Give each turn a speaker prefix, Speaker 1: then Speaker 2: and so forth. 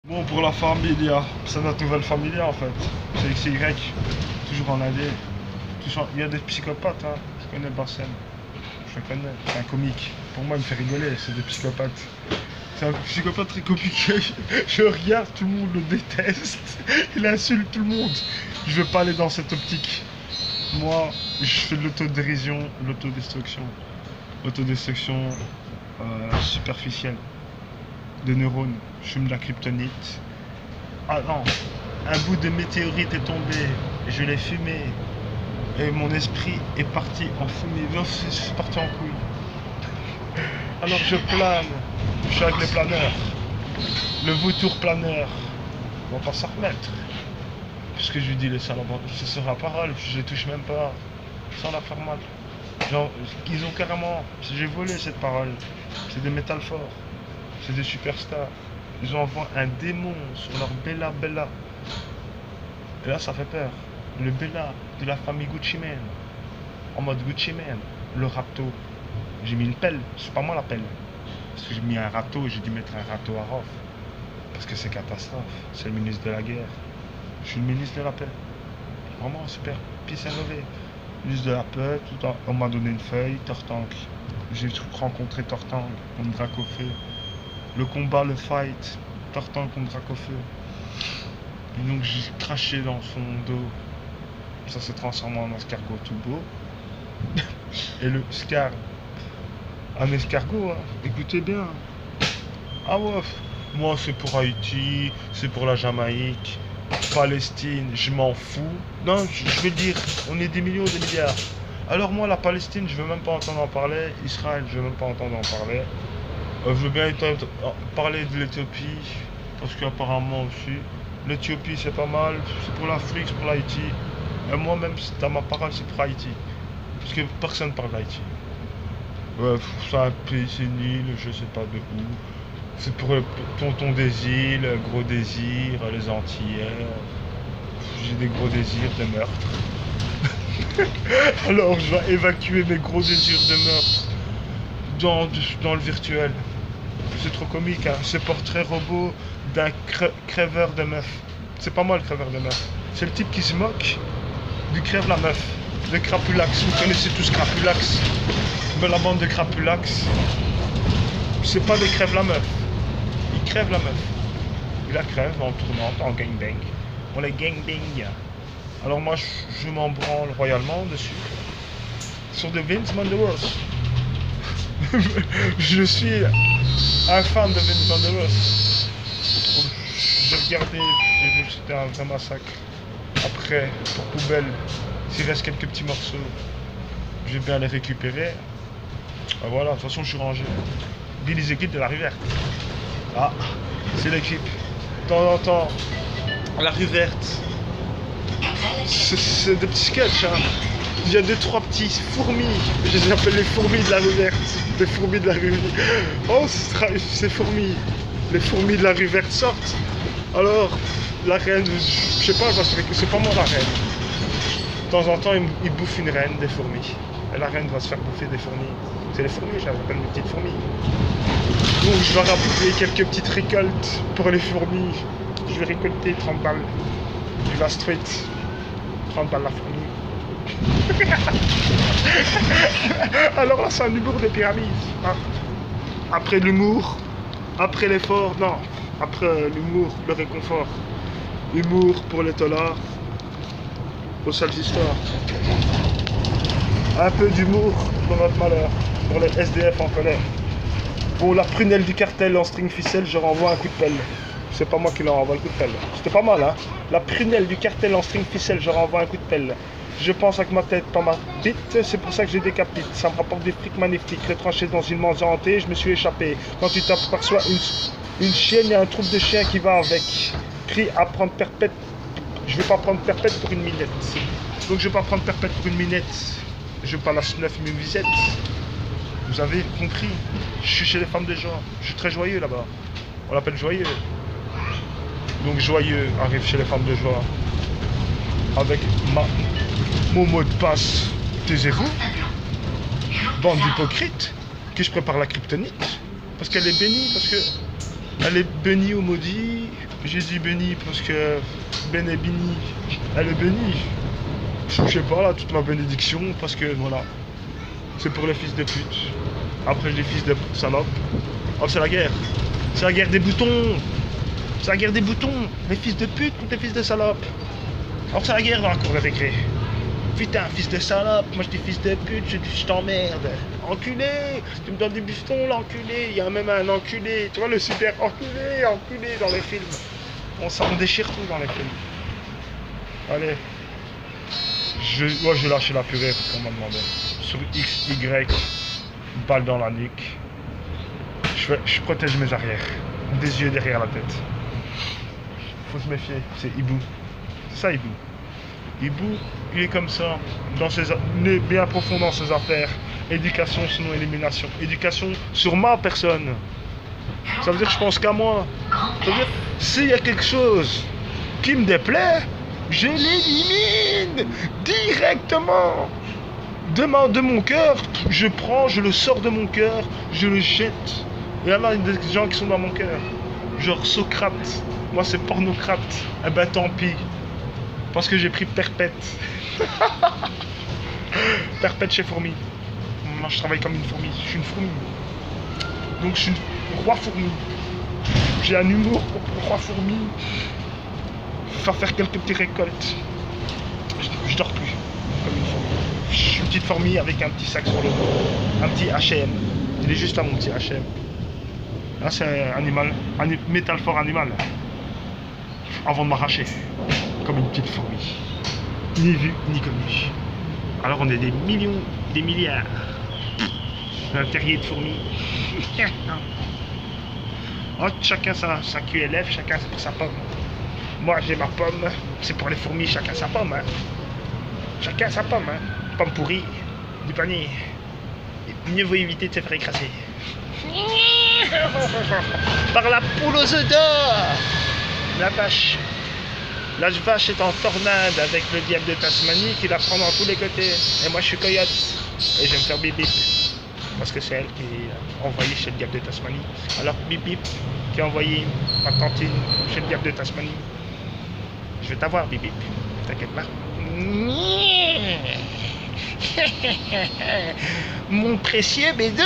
Speaker 1: Bon, pour la familia, c'est notre nouvelle familia en fait. C'est XY, toujours en AD. Il y a des psychopathes, hein. Je connais Bassem. Je le connais, c'est un comique. Pour moi, il me fait rigoler, c'est des psychopathes. C'est un psychopathe très compliqué. Je regarde, tout le monde le déteste. Il insulte tout le monde. Je veux pas aller dans cette optique. Moi, je fais de l'autodérision, l'autodestruction. Autodestruction superficielle. De neurones. Je fume de la kryptonite. Ah non, un bout de météorite est tombé. Je l'ai fumé. Et mon esprit est parti en fumée. Non, c'est parti en couille. Alors je plane. Je suis avec les planeurs. Le vautour planeur. On va pas s'en remettre. Puisque je lui dis, laisse c'est sur la parole. Je les touche même pas. Sans la faire mal. Genre, ils ont carrément. J'ai volé cette parole. C'est des métal forts. C'est des superstars. Ils envoient un démon sur leur Bella Bella. Et là, ça fait peur. Le Bella de la famille Gucci Mane. En mode Gucci Mane. Le râteau. J'ai mis une pelle. C'est pas moi la pelle. Parce que j'ai mis un râteau et j'ai dû mettre un râteau à Rof. Parce que c'est catastrophe. C'est le ministre de la guerre. Je suis le ministre de la paix. Vraiment super. Peace and love. Ministre de la paix. On m'a donné une feuille. Tortank. J'ai rencontré Tortank contre Dracofeu. Le combat, le fight. Tortank contre Dracofeu. Et donc j'ai craché dans son dos. Ça s'est transformé en escargot tout beau. Et le scar. Un escargot, hein. Écoutez bien. Ah ouais. Moi c'est pour Haïti, c'est pour la Jamaïque, Palestine, je m'en fous. Non, je vais dire, on est des millions, des milliards. Alors moi la Palestine, je veux même pas entendre en parler. Israël, je veux même pas entendre en parler. Je veux bien parler de l'Éthiopie, parce qu'apparemment aussi, l'Éthiopie c'est pas mal, c'est pour l'Afrique, c'est pour l'Haïti. Et moi-même, dans ma parole, c'est pour Haïti. Parce que personne parle d'Haïti. Ouais, c'est un pays, c'est une île, je sais pas de où. C'est pour tonton des îles, gros désirs, les Antillais. J'ai des gros désirs de meurtre. Alors je vais évacuer mes gros désirs de meurtre dans le virtuel. C'est trop comique, hein. Ce portrait robot d'un crèveur de meuf. C'est pas moi le crèveur de meuf. C'est le type qui se moque du crève la meuf. Le Crapulax. Vous connaissez tous Crapulax. Mais la bande de Crapulax, c'est pas des crève la meuf. Il crève la meuf. Il la crève en tournant, en gangbang. On les gangbang. Alors moi, je m'en branle royalement dessus. Sur de Vince Vanderos. Je suis un fan de Vince Vanderos. J'ai regardé, j'ai vu que c'était un vrai massacre. Après, pour poubelle, s'il reste quelques petits morceaux, je vais bien les récupérer. Ah, voilà, de toute façon, je suis rangé. Billy the Kid de la rue verte. Ah, c'est l'équipe. De temps en temps, la rue verte. C'est des petits sketchs, hein. Il y a 2-3 petits fourmis. Je les appelle les fourmis de la rue verte. Les fourmis de la rue. Oh, ces fourmis. Les fourmis de la rue verte sortent. Alors, la reine, je sais pas, c'est pas moi la reine. De temps en temps, il bouffe une reine des fourmis. Et la reine va se faire bouffer des fourmis. C'est les fourmis, j'appelle mes petites fourmis. Donc, je vais rappeler quelques petites récoltes pour les fourmis. Je vais récolter 30 balles. Du va street. 30 balles la fourmi. Alors là, c'est un humour de pyramide. Hein. Après l'humour, après l'effort, non. Après l'humour, le réconfort. Humour pour les tolards, aux sales histoires. Un peu d'humour pour notre malheur, pour les SDF en colère. Pour la prunelle du cartel en string ficelle, je renvoie un coup de pelle. C'est pas moi qui leur envoie le coup de pelle. C'était pas mal, hein. La prunelle du cartel en string ficelle, je renvoie un coup de pelle. Je pense avec ma tête, pas ma bite, c'est pour ça que je décapite. Ça me rapporte des frics magnifiques, retranché dans une maison hantée, je me suis échappé. Quand tu t'aperçois une chienne et un troupe de chiens qui va avec. Pris à prendre perpète. Je vais pas prendre perpète pour une minette. Donc je vais pas prendre perpète pour une minette. Je vais pas la snuff une visette. Vous avez compris. Je suis chez les femmes de joie. Je suis très joyeux là-bas. On l'appelle joyeux. Donc joyeux arrive chez les femmes de joie. Avec mon mot de passe. Taisez-vous. Bande d'hypocrites. Que je prépare la kryptonite. Parce qu'elle est bénie. Parce que elle est bénie ou maudite. J'ai dit béni parce que Ben est béni. Elle est bénie. Je sais pas là, toute ma bénédiction parce que voilà. C'est pour les fils de pute. Après les fils de salope. Oh, c'est la guerre. C'est la guerre des boutons. C'est la guerre des boutons. Les fils de pute contre les fils de salope. Alors c'est la guerre dans la cour de récré. Putain, fils de salope, moi je dis fils de pute, je t'emmerde. Enculé, tu me donnes du bifton, l'enculé. Il y a même un enculé, tu vois le super enculé, enculé dans les films. On déchire tout dans les films. Allez. Moi je vais lâcher la purée parce qu'on m'a demandé. Sur X, Y, balle dans la nuque. Je protège mes arrières. Des yeux derrière la tête. Faut se méfier, c'est Hibou. C'est ça Hibou. Hibou, il est comme ça, il est bien profond dans ses affaires. Éducation sinon élimination. Éducation sur ma personne. Ça veut dire que je pense qu'à moi. Ça veut dire s'il y a quelque chose qui me déplaît, je l'élimine directement. De mon cœur, je le sors de mon cœur, je le jette. Et là, il y a des gens qui sont dans mon cœur. Genre Socrate. Moi, c'est pornocrate. Eh ben, tant pis. Parce que j'ai pris perpète. Perpète chez fourmi. Moi, je travaille comme une fourmi. Je suis une fourmi. Donc, je suis une roi fourmi. J'ai un humour pour le roi fourmi. Faire quelques petites récoltes. Je dors plus comme une fourmi. Je suis une petite fourmi avec un petit sac sur le dos. Un petit H&M. Il est juste là, mon petit H&M. Là, c'est un animal. Un métal fort animal. Avant de m'arracher. Comme une petite fourmi. Ni vu, ni connu. Alors on est des millions, des milliards. Un terrier de fourmis. Oh, chacun sa QLF, chacun c'est pour sa pomme. Moi j'ai ma pomme, c'est pour les fourmis, chacun sa pomme. Hein. Chacun sa pomme. Hein. Pomme pourrie, du panier. Et mieux vaut éviter de se faire écraser. Par la poule aux œufs d'or. La vache. La vache est en tornade avec le diable de Tasmanie qui la prend dans tous les côtés. Et moi je suis coyote. Et je vais me faire bip bip. Parce que c'est elle qui est envoyée chez le diable de Tasmanie. Alors bip bip qui a envoyé ma tantine chez le diable de Tasmanie. Je vais t'avoir bip bip. T'inquiète pas. Mon précieux bédo.